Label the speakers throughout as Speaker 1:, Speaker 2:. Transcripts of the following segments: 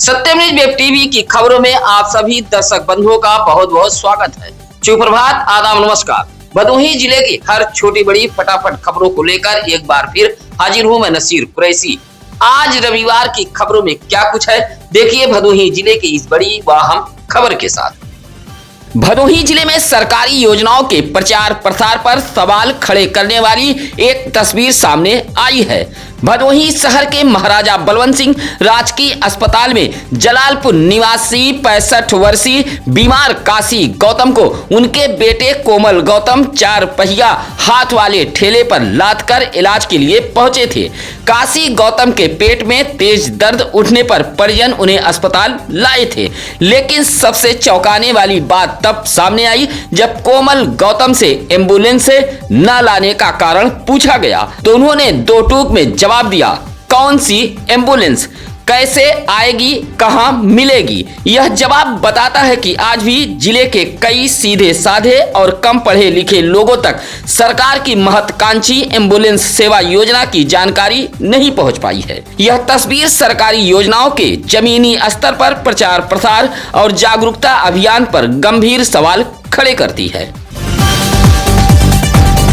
Speaker 1: सत्यम news web TV की खबरों में आप सभी दर्शक बंधुओं का बहुत बहुत स्वागत है। सुप्रभात, आदाब, नमस्कार। भदोही जिले की हर छोटी बड़ी फटाफट खबरों को लेकर एक बार फिर हाजिर हूं मैं नसीर कुरैशी। आज रविवार की खबरों में क्या कुछ है, देखिए भदोही जिले की इस बड़ी व अहम खबर के साथ। भदोही जिले में सरकारी योजनाओं के प्रचार प्रसार पर सवाल खड़े करने वाली एक तस्वीर सामने आई है। भदोही शहर के महाराजा बलवंत सिंह राजकीय अस्पताल में जलालपुर निवासी 65 वर्षीय बीमार काशी गौतम को उनके बेटे कोमल गौतम 4 पहिया हाथ वाले ठेले पर लाद कर इलाज के लिए पहुंचे थे। काशी गौतम के पेट में तेज दर्द उठने पर परिजन उन्हें अस्पताल लाए थे, लेकिन सबसे चौंकाने वाली बात तब सामने आई जब कोमल गौतम से एम्बुलेंस से न लाने का कारण पूछा गया तो उन्होंने दो टूक में जवाब दिया, कौन सी एम्बुलेंस, कैसे आएगी, कहां मिलेगी। यह जवाब बताता है कि आज भी जिले के कई सीधे साधे और कम पढ़े लिखे लोगों तक सरकार की महत्वाकांक्षी एम्बुलेंस सेवा योजना की जानकारी नहीं पहुंच पाई है। यह तस्वीर सरकारी योजनाओं के जमीनी स्तर पर प्रचार प्रसार और जागरूकता अभियान पर गंभीर सवाल खड़े करती है।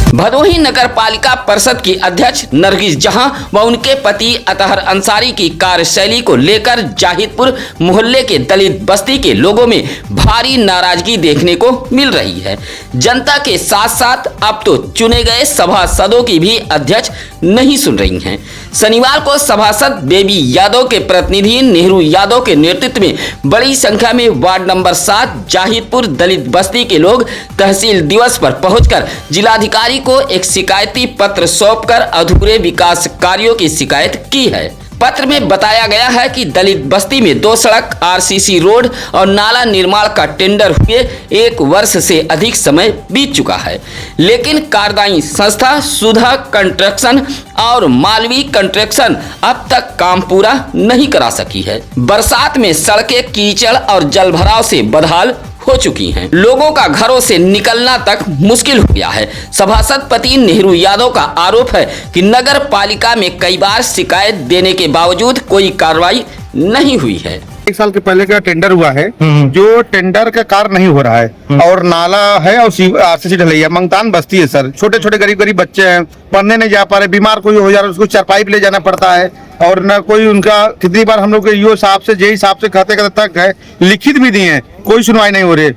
Speaker 1: भदोही नगर पालिका परिषद की अध्यक्ष नरगिस जहां व उनके पति अतहर अंसारी की कार्यशैली को लेकर जाहिदपुर मोहल्ले के दलित बस्ती के लोगों में भारी नाराजगी देखने को मिल रही है। जनता के साथ साथ अब तो चुने गए सभासदों की भी अध्यक्ष नहीं सुन रही हैं। शनिवार को सभासद बेबी यादव के प्रतिनिधि नेहरू यादव के नेतृत्व में बड़ी संख्या में वार्ड नंबर 7 जाहिदपुर दलित बस्ती के लोग तहसील दिवस पर पहुंचकर जिलाधिकारी को एक शिकायती पत्र सौंपकर अधूरे विकास कार्यों की शिकायत की है। पत्र में बताया गया है कि दलित बस्ती में 2 सड़क, आरसीसी रोड और नाला निर्माण का टेंडर हुए 1 वर्ष से अधिक समय बीत चुका है, लेकिन कार्यदायी संस्था सुधा कंस्ट्रक्शन और मालवी कंस्ट्रक्शन अब तक काम पूरा नहीं करा सकी है। बरसात में सड़कें कीचड़ और जलभराव से बदहाल हो चुकी हैं। लोगों का घरों से निकलना तक मुश्किल हो गया है। सभासद पति नेहरू यादव का आरोप है कि नगर पालिका में कई बार शिकायत देने के बावजूद कोई कार्रवाई नहीं हुई है।
Speaker 2: 1 साल के पहले का टेंडर हुआ है, जो टेंडर का कार्य नहीं हो रहा है और नाला है और आरसीसी ढलैया मंगतान बस्ती है सर। छोटे छोटे गरीब बच्चे हैं, पढ़ने नहीं जा पा रहे, बीमार कोई हो जा रहा है, उसको चारपाई पे ले जाना पड़ता है और न कोई उनका कितनी बार हम लोग ईओ साहब से जेई साहब से कहते तक है, लिखित भी दिए हैं, कोई सुनवाई नहीं हो रही।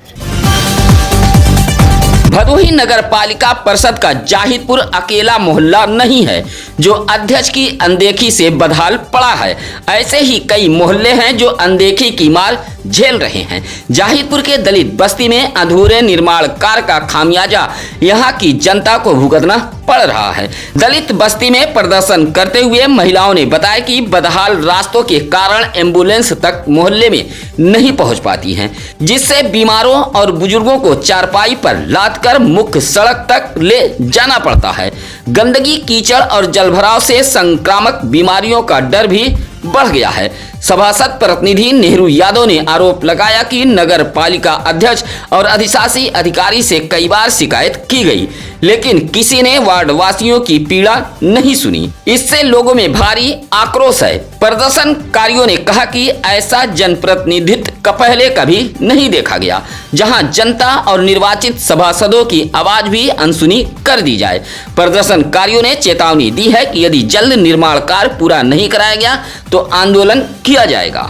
Speaker 1: भदोही नगर पालिका परिषद का जाहिदपुर अकेला मोहल्ला नहीं है जो अध्यक्ष की अनदेखी से बदहाल पड़ा है। ऐसे ही कई मोहल्ले हैं जो अनदेखी की मार झेल रहे हैं। जाहिदपुर के दलित बस्ती में अधूरे निर्माण कार्य का खामियाजा यहाँ की जनता को भुगतना पड़ रहा है। दलित बस्ती में प्रदर्शन करते हुए महिलाओं ने बताया कि बदहाल रास्तों के कारण एम्बुलेंस तक मोहल्ले में नहीं पहुंच पाती हैं, जिससे बीमारों और बुजुर्गों को चारपाई पर लादकर मुख्य सड़क तक ले जाना पड़ता है। गंदगी, कीचड़ और जलभराव से संक्रामक बीमारियों का डर भी बढ़ गया है। सभासद प्रतिनिधि नेहरू यादव ने आरोप लगाया कि नगर पालिका अध्यक्ष और अधिशासी अधिकारी से कई बार शिकायत की गई, लेकिन किसी ने वार्ड वासियों की पीड़ा नहीं सुनी। इससे लोगों में भारी आक्रोश है। प्रदर्शनकारियों ने कहा कि ऐसा जनप्रतिनिधित्व पहले कभी नहीं देखा गया, जहां जनता और निर्वाचित सभासदों की आवाज भी अनसुनी कर दी जाए। प्रदर्शनकारियों ने चेतावनी दी है कि यदि जल्द निर्माण कार्य पूरा नहीं कराया गया तो आंदोलन किया जाएगा।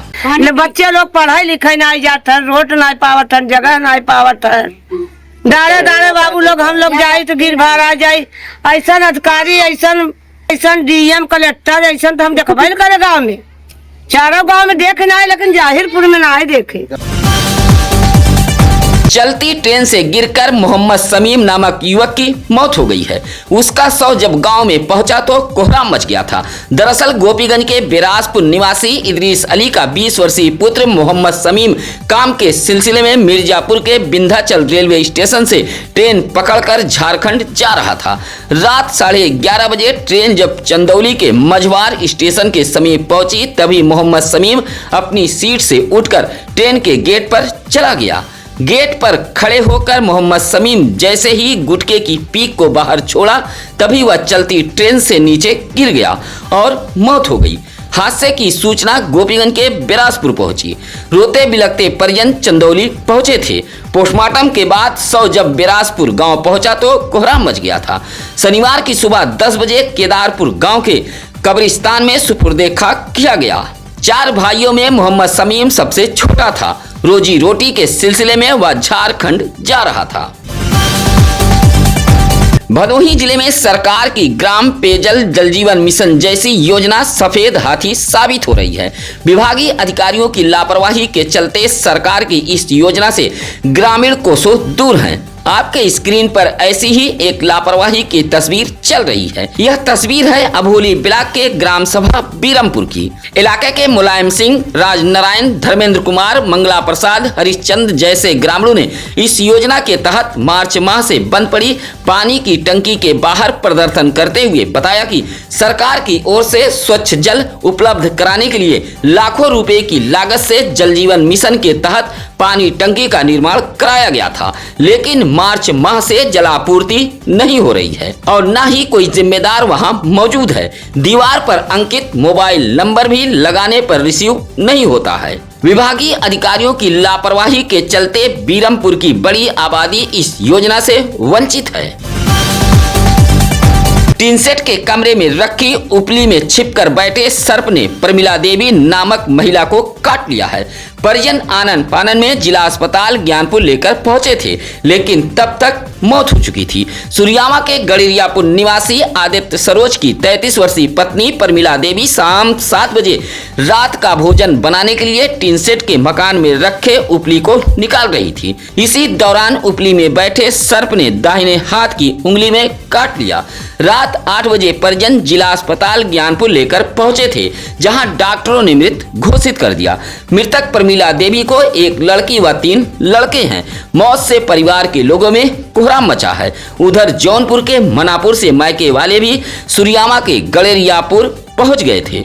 Speaker 3: बच्चे लोग पढ़ाई लिखाई नहीं जाते, रोड नहीं पावत, जगह नहीं पावत है। दाड़े दाड़े बाबू लोग हम लोग जाए तो गिर भार आ जाए। ऐसा अधिकारी, ऐसा डीएम, कलेक्टर ऐसा तो हम देखबे न करे गाँव में। चारों गांव में देखे ना, लेकिन जाहिरपुर में ना देखे।
Speaker 1: चलती ट्रेन से गिरकर मोहम्मद समीम नामक युवक की मौत हो गई है। उसका शव जब गांव में पहुंचा तो कोहराम मच गया था। दरअसल गोपीगंज के बिरासपुर निवासी इदरीस अली का 20 वर्षीय पुत्र मोहम्मद समीम काम के सिलसिले में मिर्जापुर के विंध्याचल रेलवे स्टेशन से ट्रेन पकड़कर झारखंड जा रहा था। रात 11:30 बजे ट्रेन जब चंदौली के मझवार स्टेशन के समीप पहुंची, तभी मोहम्मद समीम अपनी सीट से उठकर ट्रेन के गेट पर चला गया। गेट पर खड़े होकर मोहम्मद समीम जैसे ही गुटके की पीक को बाहर छोड़ा, तभी वह चलती ट्रेन से नीचे गिर गया और मौत हो गई। हादसे की सूचना गोपीगंज के बिलासपुर पहुंची। रोते बिलखते परिजन चंदौली पहुंचे थे। पोस्टमार्टम के बाद शव जब बिलासपुर गांव पहुंचा तो कोहराम मच गया था। शनिवार की सुबह 10 बजे केदारपुर गांव के कब्रिस्तान में सुपुर्दे खाक किया गया। 4 भाइयों में मोहम्मद समीम सबसे छोटा था। रोजी रोटी के सिलसिले में वह झारखंड जा रहा था। भदोही जिले में सरकार की ग्राम पेयजल जल जीवन मिशन जैसी योजना सफेद हाथी साबित हो रही है। विभागीय अधिकारियों की लापरवाही के चलते सरकार की इस योजना से ग्रामीण कोसों दूर हैं। आपके स्क्रीन पर ऐसी ही एक लापरवाही की तस्वीर चल रही है। यह तस्वीर है अभोली ब्लॉक के ग्राम सभा बीरमपुर की। इलाके के मुलायम सिंह, राजनारायण, धर्मेंद्र कुमार, मंगला प्रसाद, हरिश्चंद्र जैसे ग्रामीणों ने इस योजना के तहत मार्च माह से बंद पड़ी पानी की टंकी के बाहर प्रदर्शन करते हुए बताया कि सरकार की ओर से स्वच्छ जल उपलब्ध कराने के लिए लाखों रुपए की लागत से जल जीवन मिशन के तहत पानी टंकी का निर्माण कराया गया था, लेकिन मार्च माह से जलापूर्ति नहीं हो रही है और न ही कोई जिम्मेदार वहां मौजूद है। दीवार पर अंकित मोबाइल नंबर भी लगाने पर रिसीव नहीं होता है। विभागीय अधिकारियों की लापरवाही के चलते बीरमपुर की बड़ी आबादी इस योजना से वंचित है। टीन सेट के कमरे में रखी उपली में छिपकर बैठे सर्प ने प्रमिला देवी नामक महिला को काट लिया है। परिजन आनन फानन में जिला अस्पताल ज्ञानपुर लेकर पहुंचे थे, लेकिन तब तक मौत हो चुकी थी। सुरियामा के गड़िरियापुर निवासी आदित्य सरोज की 33 वर्षीय पत्नी प्रमिला देवी शाम 7 बजे रात का भोजन बनाने के लिए टीन सेट के मकान में रखे उपली को निकाल रही थी। इसी दौरान उपली में बैठे सर्प ने दाहिने हाथ की उंगली में काट लिया। रात 8 बजे परिजन जिला अस्पताल ज्ञानपुर लेकर पहुंचे थे, जहां डॉक्टरों ने मृत घोषित कर दिया। मृतक प्रमिला देवी को एक लड़की व 3 लड़के हैं। मौत से परिवार के लोगों में कोहराम मचा है। उधर जौनपुर के मनापुर से मायके वाले भी सुरियामा के गड़ेरियापुर पहुंच गए थे।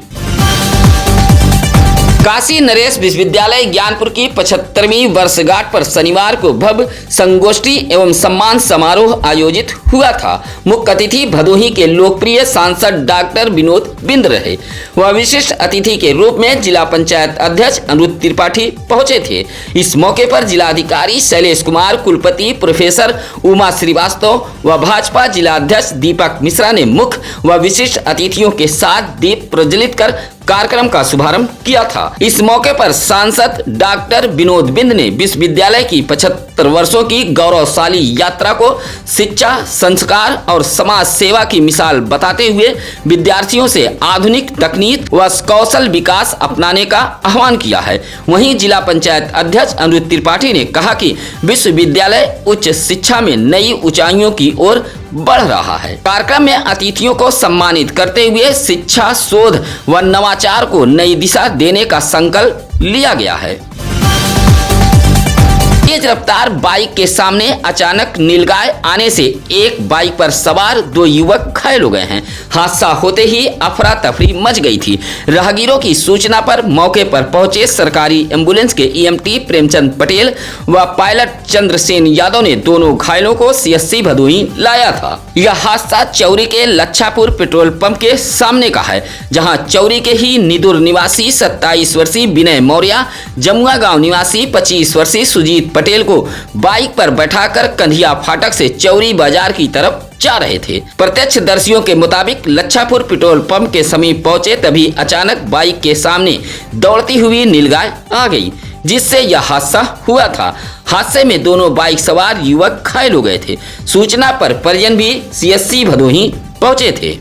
Speaker 1: काशी नरेश विश्वविद्यालय ज्ञानपुर की 75वीं वर्षगांठ पर शनिवार को भव्य संगोष्ठी एवं सम्मान समारोह आयोजित हुआ था। मुख्य अतिथि भदोही के लोकप्रिय सांसद डॉक्टर विनोद बिंद रहे। वह विशिष्ट अतिथि के रूप में जिला पंचायत अध्यक्ष अनिरुद्ध त्रिपाठी पहुंचे थे। इस मौके पर जिलाधिकारी शैलेश कुमार, कुलपति प्रोफेसर उमा श्रीवास्तव व भाजपा जिला अध्यक्ष दीपक मिश्रा ने मुख्य व विशिष्ट अतिथियों के साथ दीप प्रज्वलित कर कार्यक्रम का शुभारंभ किया था। इस मौके पर सांसद डॉक्टर विनोद बिंद ने विश्वविद्यालय की 75 वर्षों की गौरवशाली यात्रा को शिक्षा, संस्कार और समाज सेवा की मिसाल बताते हुए विद्यार्थियों से आधुनिक तकनीक व कौशल विकास अपनाने का आह्वान किया है। वहीं जिला पंचायत अध्यक्ष अनिरुद्ध त्रिपाठी ने कहा कि विश्वविद्यालय उच्च शिक्षा में नई ऊंचाइयों की ओर बढ़ रहा है। कार्यक्रम में अतिथियों को सम्मानित करते हुए शिक्षा, शोध व नवाचार को नई दिशा देने का संकल्प लिया गया है। तेज रफ्तार बाइक के सामने अचानक नीलगाय आने से एक बाइक पर सवार 2 युवक घायल हो गए हैं। हादसा होते ही अफरा तफरी मच गई थी। राहगीरों की सूचना पर मौके पर पहुंचे सरकारी एम्बुलेंस के ईएमटी प्रेमचंद पटेल व पायलट चंद्रसेन यादव ने दोनों घायलों को सीएससी भदोही लाया था। यह हादसा चौरी के लच्छापुर पेट्रोल पंप के सामने का है, जहां चौरी के ही निदुर निवासी 27 वर्षीय विनय मौर्य, जमुआ गांव निवासी 25 वर्षीय सुजीत पटेल को बाइक पर बैठाकर कंधिया फाटक से चौरी बाजार की तरफ जा रहे थे। प्रत्यक्षदर्शियों के मुताबिक लच्छापुर पेट्रोल पंप के समीप पहुंचे तभी अचानक बाइक के सामने दौड़ती हुई नीलगाय आ गई, जिससे यह हादसा हुआ था। हादसे में दोनों बाइक सवार युवक घायल हो गए थे। सूचना पर परिजन भी सीएससी भदोही पहुंचे थे।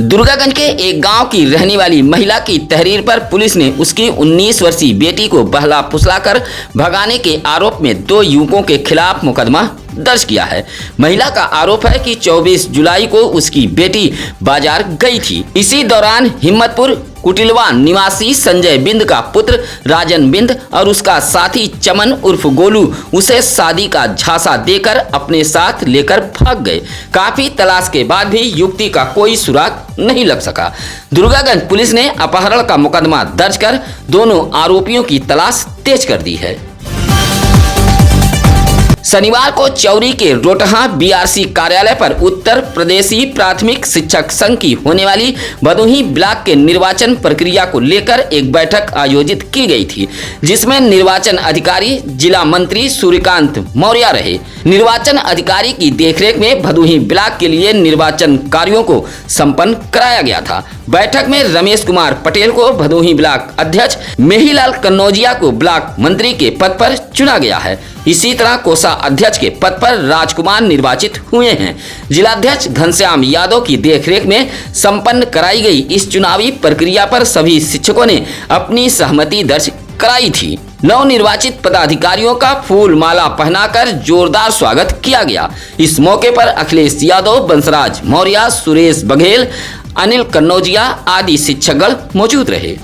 Speaker 1: दुर्गागंज के एक गांव की रहने वाली महिला की तहरीर पर पुलिस ने उसकी 19 वर्षीय बेटी को बहला फुसलाकर भगाने के आरोप में 2 युवकों के खिलाफ मुकदमा दर्ज किया है। महिला का आरोप है कि 24 जुलाई को उसकी बेटी बाजार गई थी। इसी दौरान हिम्मतपुर कुटिलवा निवासी संजय बिंद का पुत्र राजन बिंद और उसका साथी चमन उर्फ गोलू उसे शादी का झांसा देकर अपने साथ लेकर भाग गए। काफी तलाश के बाद भी युवती का कोई सुराग नहीं लग सका। दुर्गागंज पुलिस ने अपहरण का मुकदमा दर्ज कर दोनों आरोपियों की तलाश तेज कर दी है। शनिवार को चौरी के रोटहा बीआरसी कार्यालय पर उत्तर प्रदेशी प्राथमिक शिक्षक संघ की होने वाली भदोही ब्लॉक के निर्वाचन प्रक्रिया को लेकर एक बैठक आयोजित की गई थी, जिसमें निर्वाचन अधिकारी जिला मंत्री सूर्यकांत मौर्य रहे। निर्वाचन अधिकारी की देखरेख में भदोही ब्लॉक के लिए निर्वाचन कार्यों को संपन्न कराया गया था। बैठक में रमेश कुमार पटेल को भदोही ब्लॉक अध्यक्ष, मेहीलाल कन्नौजिया को ब्लॉक मंत्री के पद पर चुना गया है। इसी तरह कोषा अध्यक्ष के पद पर राजकुमार निर्वाचित हुए हैं। जिलाध्यक्ष घनश्याम यादव की देखरेख में संपन्न कराई गई इस चुनावी प्रक्रिया पर सभी शिक्षकों ने अपनी सहमति दर्ज कराई थी। नवनिर्वाचित पदाधिकारियों का फूल माला पहनाकर जोरदार स्वागत किया गया। इस मौके पर अखिलेश यादव, बंसराज मौर्य, सुरेश बघेल, अनिल कन्नौजिया आदि शिक्षकगण मौजूद रहे।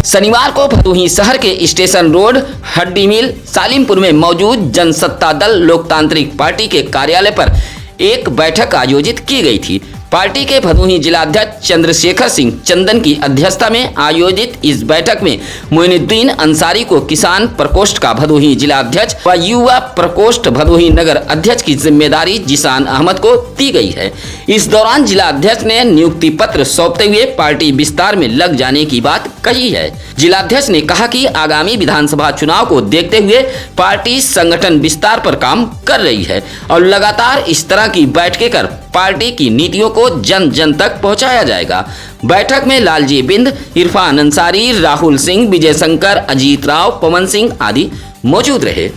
Speaker 1: शनिवार को भदोही शहर के स्टेशन रोड, हड्डी मिल, सालिमपुर में मौजूद जनसत्ता दल लोकतांत्रिक पार्टी के कार्यालय पर एक बैठक आयोजित की गई थी। पार्टी के भदोही जिलाध्यक्ष चंद्रशेखर सिंह चंदन की अध्यक्षता में आयोजित इस बैठक में मोइनुद्दीन अंसारी को किसान प्रकोष्ठ का भदोही जिलाध्यक्ष व युवा प्रकोष्ठ भदोही नगर अध्यक्ष की जिम्मेदारी जिसान अहमद को दी गई है। इस दौरान जिलाध्यक्ष ने नियुक्ति पत्र सौंपते हुए पार्टी विस्तार में लग जाने की बात कही है। जिलाध्यक्ष ने कहा कि आगामी विधानसभा चुनाव को देखते हुए पार्टी संगठन विस्तार पर काम कर रही है और लगातार इस तरह की बैठकें कर पार्टी की नीतियों को जन जन तक पहुंचाया जाएगा। बैठक में लालजी बिंद, इरफान अंसारी, राहुल सिंह, विजय शंकर, अजीत राव, पवन सिंह आदि मौजूद रहे।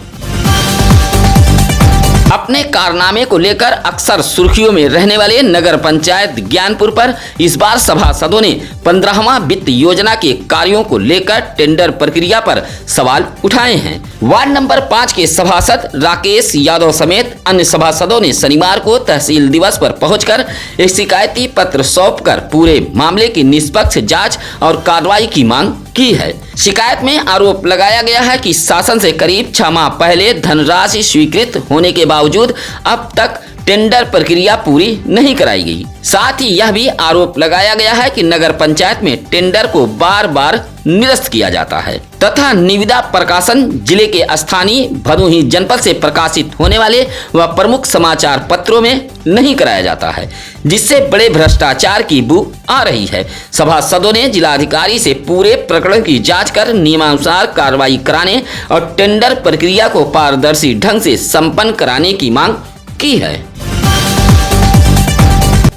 Speaker 1: अपने कारनामे को लेकर अक्सर सुर्खियों में रहने वाले नगर पंचायत ज्ञानपुर पर इस बार सभासदों ने 15वां वित्त योजना के कार्यों को लेकर टेंडर प्रक्रिया पर सवाल उठाए हैं। वार्ड नंबर 5 के सभासद राकेश यादव समेत अन्य सभासदों ने शनिवार को तहसील दिवस पर पहुंचकर एक शिकायती पत्र सौंपकर पूरे मामले की निष्पक्ष जांच और कार्रवाई की मांग की है। शिकायत में आरोप लगाया गया है कि शासन से करीब 6 माह पहले धनराशि स्वीकृत होने के बावजूद अब तक टेंडर प्रक्रिया पूरी नहीं कराई गई। साथ ही यह भी आरोप लगाया गया है कि नगर पंचायत में टेंडर को बार बार निरस्त किया जाता है तथा निविदा प्रकाशन जिले के स्थानीय भदोही जनपद से प्रकाशित होने वाले व प्रमुख समाचार पत्रों में नहीं कराया जाता है, जिससे बड़े भ्रष्टाचार की बू आ रही है। सभासदों ने जिलाधिकारी से पूरे प्रकरण की जांच कर नियमानुसार कार्रवाई कराने और टेंडर प्रक्रिया को पारदर्शी ढंग से संपन्न कराने की मांग की है।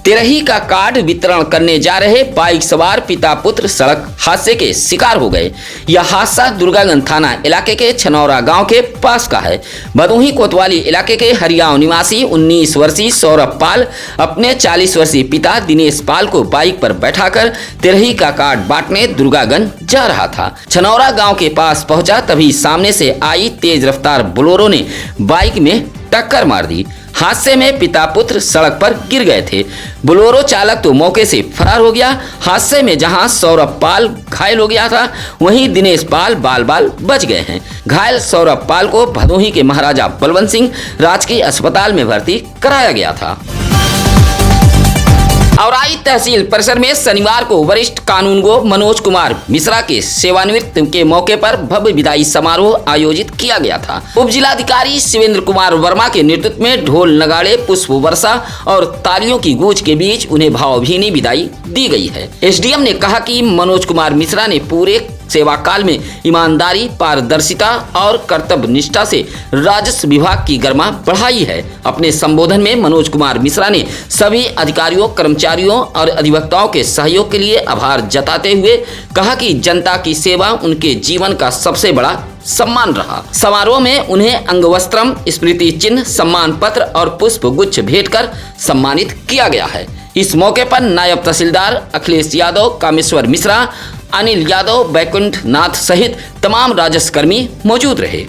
Speaker 1: तेरही का कार्ड वितरण करने जा रहे बाइक सवार पिता पुत्र सड़क हादसे के शिकार हो गए। यह हादसा दुर्गागंज थाना इलाके के छनौरा गांव के पास का है। भदोही कोतवाली इलाके के हरियाव निवासी 19 वर्षीय सौरभ पाल अपने 40 वर्षीय पिता दिनेश पाल को बाइक पर बैठाकर तेरही का कार्ड बांटने दुर्गागंज जा रहा था। छनौरा गाँव के पास पहुंचा तभी सामने से आई तेज रफ्तार बोलेरो ने बाइक में टक्कर मार दी। हादसे में पिता पुत्र सड़क पर गिर गए थे। बोलेरो चालक तो मौके से फरार हो गया। हादसे में जहां सौरभ पाल घायल हो गया था, वहीं दिनेश पाल बाल बाल बच गए हैं। घायल सौरभ पाल को भदोही के महाराजा बलवंत सिंह राजकीय अस्पताल में भर्ती कराया गया था। औराई तहसील परिसर में शनिवार को वरिष्ठ कानूनगो मनोज कुमार मिश्रा के सेवानिवृत्ति के मौके पर भव्य विदाई समारोह आयोजित किया गया था। उप जिलाधिकारी शिवेंद्र कुमार वर्मा के नेतृत्व में ढोल नगाड़े, पुष्प वर्षा और तालियों की गूंज के बीच उन्हें भावभीनी विदाई दी गई है। एसडीएम ने कहा कि मनोज कुमार मिश्रा ने पूरे सेवा काल में ईमानदारी, पारदर्शिता और कर्तव्य निष्ठा से राजस्व विभाग की गरिमा बढ़ाई है। अपने संबोधन में मनोज कुमार मिश्रा ने सभी अधिकारियों, कर्मचारियों और अधिवक्ताओं के सहयोग के लिए आभार जताते हुए कहा कि जनता की सेवा उनके जीवन का सबसे बड़ा सम्मान रहा। समारोह में उन्हें अंगवस्त्रम, स्मृति चिन्ह, सम्मान पत्र और पुष्प गुच्छ भेंट कर सम्मानित किया गया है। इस मौके पर नायब तहसीलदार अखिलेश यादव, कामेश्वर मिश्रा, अनिल यादव, बैकुंठ नाथ सहित तमाम राजस्व कर्मी मौजूद रहे।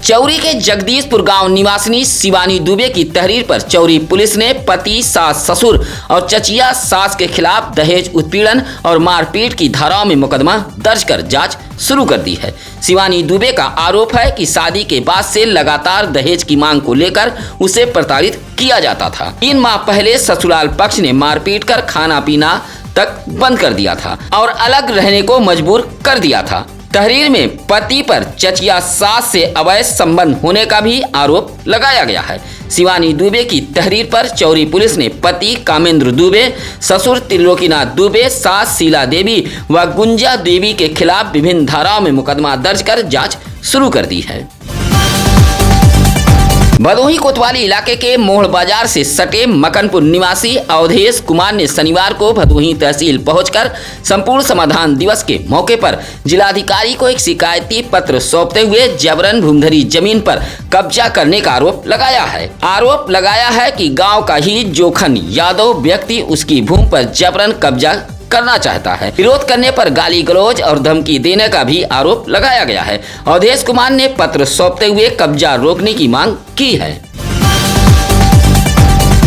Speaker 1: चौरी के जगदीशपुर गांव निवासिनी शिवानी दुबे की तहरीर पर चौरी पुलिस ने पति, सास, ससुर और चचिया सास के खिलाफ दहेज उत्पीड़न और मारपीट की धाराओं में मुकदमा दर्ज कर जांच शुरू कर दी है। शिवानी दुबे का आरोप है कि शादी के बाद से लगातार दहेज की मांग को लेकर उसे प्रताड़ित किया जाता था। 3 माह पहले ससुराल पक्ष ने मारपीट कर खाना पीना तक बंद कर दिया था और अलग रहने को मजबूर कर दिया था। तहरीर में पति पर चचिया सास से अवैध संबंध होने का भी आरोप लगाया गया है। शिवानी दुबे की तहरीर पर चौरी पुलिस ने पति कामेंद्र दुबे, ससुर त्रिलोकीनाथ दुबे, सास शीला देवी व गुंजा देवी के खिलाफ विभिन्न धाराओं में मुकदमा दर्ज कर जांच शुरू कर दी है। भदोही कोतवाली इलाके के मोड़ बाजार से सटे मकनपुर निवासी अवधेश कुमार ने शनिवार को भदोही तहसील पहुंचकर संपूर्ण समाधान दिवस के मौके पर जिलाधिकारी को एक शिकायती पत्र सौंपते हुए जबरन भूमधरी जमीन पर कब्जा करने का आरोप लगाया है कि गांव का ही जोखन यादव व्यक्ति उसकी भूमि पर जबरन कब्जा करना चाहता है। विरोध करने पर गाली गलौज और धमकी देने का भी आरोप लगाया गया है। अवधेश कुमार ने पत्र सौंपते हुए कब्जा रोकने की मांग की है।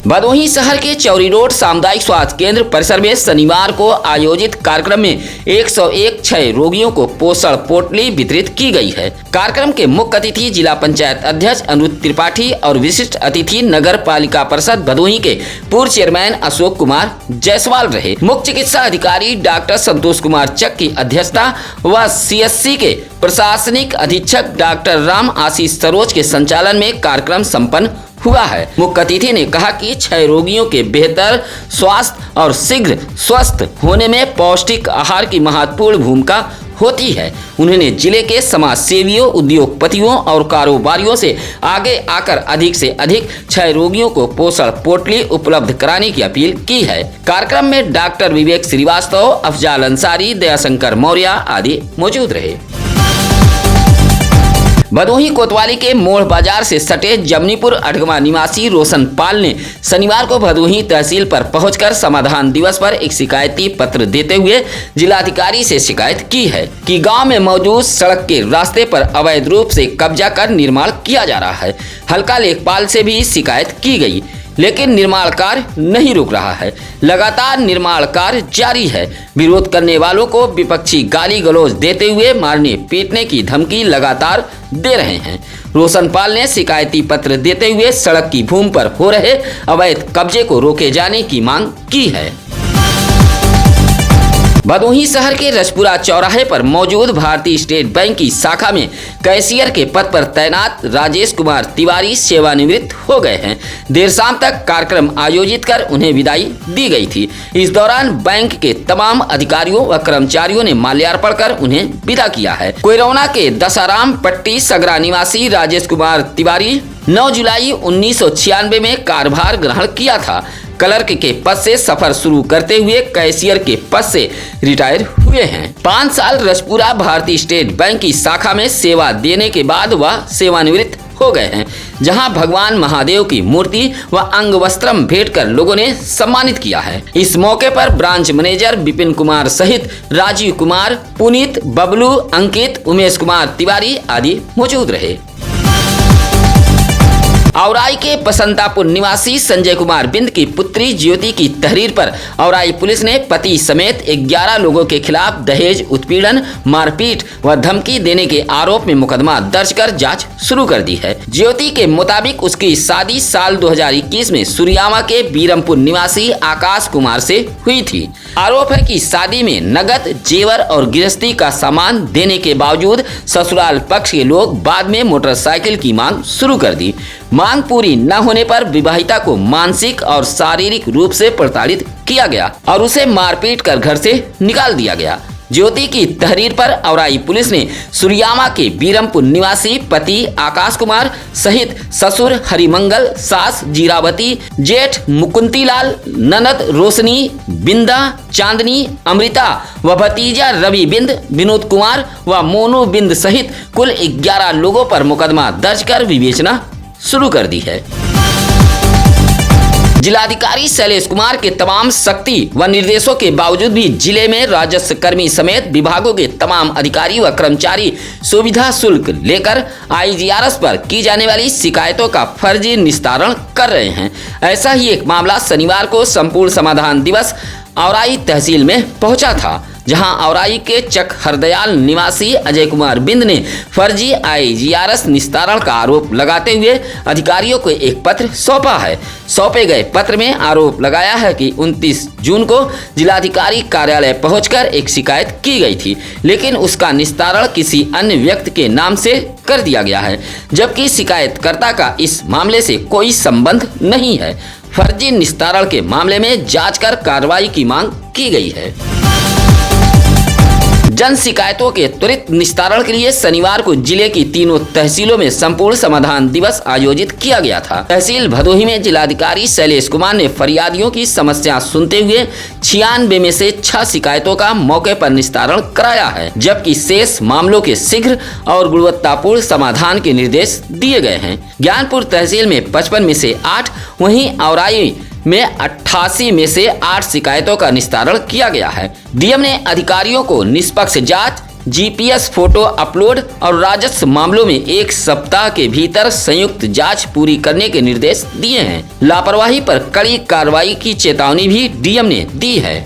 Speaker 1: भदोही शहर के चौरी रोड सामुदायिक स्वास्थ्य केंद्र परिसर में शनिवार को आयोजित कार्यक्रम में 101 क्षय रोगियों को पोषण पोटली वितरित की गई है। कार्यक्रम के मुख्य अतिथि जिला पंचायत अध्यक्ष अनुज त्रिपाठी और विशिष्ट अतिथि नगर पालिका परिषद भदोही के पूर्व चेयरमैन अशोक कुमार जायसवाल रहे। मुख्य चिकित्सा अधिकारी डॉक्टर संतोष कुमार चक की अध्यक्षता व CSC के प्रशासनिक अधीक्षक डॉक्टर राम आशीष सरोज के संचालन में कार्यक्रम संपन्न हुआ है। मुख्य अतिथि ने कहा कि क्षय रोगियों के बेहतर स्वास्थ्य और शीघ्र स्वस्थ होने में पौष्टिक आहार की महत्वपूर्ण भूमिका होती है। उन्होंने जिले के समाज सेवियों, उद्योगपतियों और कारोबारियों से आगे आकर अधिक से अधिक क्षय रोगियों को पोषण पोटली उपलब्ध कराने की अपील की है। कार्यक्रम में डॉक्टर विवेक श्रीवास्तव, अफजाल अंसारी, दयाशंकर मौर्य आदि मौजूद रहे। भदोही कोतवाली के मोड़ बाजार से सटे जमनीपुर अठगवा निवासी रोशन पाल ने शनिवार को भदोही तहसील पर पहुंचकर समाधान दिवस पर एक शिकायती पत्र देते हुए जिलाधिकारी से शिकायत की है कि गांव में मौजूद सड़क के रास्ते पर अवैध रूप से कब्जा कर निर्माण किया जा रहा है। हल्का लेखपाल से भी शिकायत की गई, लेकिन निर्माण कार्य नहीं रुक रहा है। लगातार निर्माण कार्य जारी है। विरोध करने वालों को विपक्षी गाली गलौज देते हुए मारने पीटने की धमकी लगातार दे रहे हैं। रोशन पाल ने शिकायती पत्र देते हुए सड़क की भूमि पर हो रहे अवैध कब्जे को रोके जाने की मांग की है। भदोही शहर के रजपुरा चौराहे पर मौजूद भारतीय स्टेट बैंक की शाखा में कैशियर के पद पर तैनात राजेश कुमार तिवारी सेवानिवृत्त हो गए हैं। देर शाम तक कार्यक्रम आयोजित कर उन्हें विदाई दी गई थी। इस दौरान बैंक के तमाम अधिकारियों व कर्मचारियों ने माल्यार्पण कर उन्हें विदा किया है। कोयरौना के दसाराम पट्टी सगरा निवासी राजेश कुमार तिवारी 9 जुलाई 1996 में कार्यभार ग्रहण किया था। क्लर्क के पद से सफर शुरू करते हुए कैशियर के पद से रिटायर हुए हैं। 5 साल रजपुरा भारतीय स्टेट बैंक की शाखा में सेवा देने के बाद वह सेवानिवृत्त हो गए हैं, जहां भगवान महादेव की मूर्ति व अंग वस्त्रम भेंट कर लोगों ने सम्मानित किया है। इस मौके पर ब्रांच मैनेजर विपिन कुमार सहित राजीव कुमार, पुनीत, बबलू, अंकित, उमेश कुमार तिवारी आदि मौजूद रहे। औराई के बसंतापुर निवासी संजय कुमार बिंद की पुत्री ज्योति की तहरीर पर औराई पुलिस ने पति समेत 11 लोगों के खिलाफ दहेज उत्पीड़न, मारपीट व धमकी देने के आरोप में मुकदमा दर्ज कर जांच शुरू कर दी है। ज्योति के मुताबिक उसकी शादी साल 2021 में सुरियामा के बीरमपुर निवासी आकाश कुमार से हुई थी। आरोप है कि शादी में नगद, जेवर और गृहस्थी का सामान देने के बावजूद ससुराल पक्ष के लोग बाद में मोटरसाइकिल की मांग शुरू कर दी। मांग पूरी न होने पर विवाहिता को मानसिक और शारीरिक रूप से प्रताड़ित किया गया और उसे मारपीट कर घर से निकाल दिया गया। ज्योति की तहरीर पर औराई पुलिस ने सुरियामा के बीरमपुर निवासी पति आकाश कुमार सहित ससुर हरिमंगल, सास जीरावती, जेठ मुकुंतीलाल, ननद रोशनी, बिंदा, चांदनी, अमृता व भतीजा रवि बिंद, विनोद कुमार व मोनू बिंद सहित कुल 11 लोगों पर मुकदमा दर्ज कर विवेचना शुरू कर दी है। जिलाधिकारी शैलेश कुमार के तमाम सख्ती व निर्देशों के बावजूद भी जिले में राजस्व कर्मी समेत विभागों के तमाम अधिकारी व कर्मचारी सुविधा शुल्क लेकर IGRS पर की जाने वाली शिकायतों का फर्जी निस्तारण कर रहे हैं। ऐसा ही एक मामला शनिवार को संपूर्ण समाधान दिवस औराई तहसील में पहुंचा था। जहां औराई के चक हरदयाल निवासी अजय कुमार बिंद ने फर्जी IGRS निस्तारण का आरोप लगाते हुए अधिकारियों को एक पत्र सौंपा है। सौंपे गए पत्र में आरोप लगाया है कि 29 जून को जिलाधिकारी कार्यालय पहुंचकर एक शिकायत की गई थी, लेकिन उसका निस्तारण किसी अन्य व्यक्ति के नाम से कर दिया गया है, जबकि शिकायतकर्ता का इस मामले से कोई संबंध नहीं है। फर्जी निस्तारण के मामले में जांच कर कार्रवाई की मांग की गई है। जन शिकायतों के त्वरित निस्तारण के लिए शनिवार को जिले की तीनों तहसीलों में संपूर्ण समाधान दिवस आयोजित किया गया था। तहसील भदोही में जिलाधिकारी शैलेश कुमार ने फरियादियों की समस्या सुनते हुए 96 में से 6 शिकायतों का मौके पर निस्तारण कराया है, जबकि शेष मामलों के शीघ्र और गुणवत्तापूर्ण समाधान के निर्देश दिए गए हैं। ज्ञानपुर तहसील में 55 में से 8, वहीं औराई में 88 में से 8 शिकायतों का निस्तारण किया गया है। डीएम ने अधिकारियों को निष्पक्ष जांच, GPS फोटो अपलोड और राजस्व मामलों में 1 सप्ताह के भीतर संयुक्त जांच पूरी करने के निर्देश दिए हैं। लापरवाही पर कड़ी कार्रवाई की चेतावनी भी डीएम ने दी है।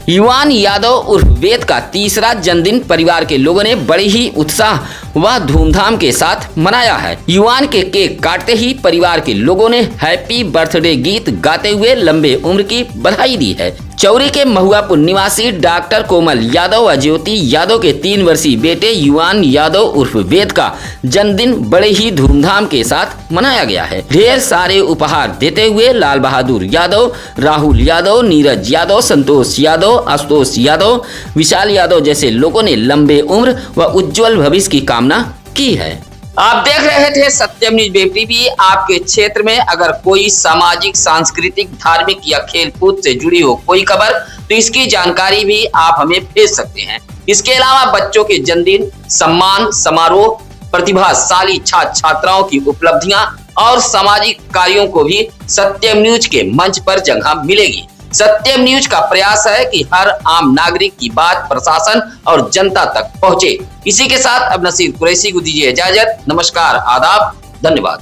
Speaker 1: युवान यादव उर्फ वेद का तीसरा जन्मदिन परिवार के लोगों ने बड़े ही उत्साह व धूमधाम के साथ मनाया है। युवान के केक काटते ही परिवार के लोगों ने हैप्पी बर्थडे गीत गाते हुए लंबे उम्र की बधाई दी है। चौरी के महुआपुर निवासी डॉक्टर कोमल यादव व ज्योति यादव के 3 वर्षीय बेटे युवान यादव उर्फ वेद का जन्मदिन बड़े ही धूमधाम के साथ मनाया गया है। ढेर सारे उपहार देते हुए लाल बहादुर यादव, राहुल यादव, नीरज यादव, संतोष यादव, आशुतोष यादव, विशाल यादव जैसे लोगों ने लंबे उम्र व उज्जवल भविष्य की कामना की है। आप देख रहे थे सत्यम न्यूज वेब टीवी। आपके क्षेत्र में अगर कोई सामाजिक, सांस्कृतिक, धार्मिक या खेल कूद से जुड़ी हो कोई खबर, तो इसकी जानकारी भी आप हमें भेज सकते हैं। इसके अलावा बच्चों के जन्मदिन, सम्मान समारोह, प्रतिभाशाली छात्र छात्राओं की उपलब्धियां और सामाजिक कार्यों को भी सत्यम न्यूज के मंच पर जगह मिलेगी। सत्यम न्यूज का प्रयास है कि हर आम नागरिक की बात प्रशासन और जनता तक पहुंचे। इसी के साथ अब नसीर कुरैशी को दीजिए इजाजत। नमस्कार, आदाब, धन्यवाद।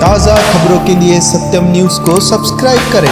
Speaker 4: ताज़ा खबरों के लिए सत्यम न्यूज को सब्सक्राइब करें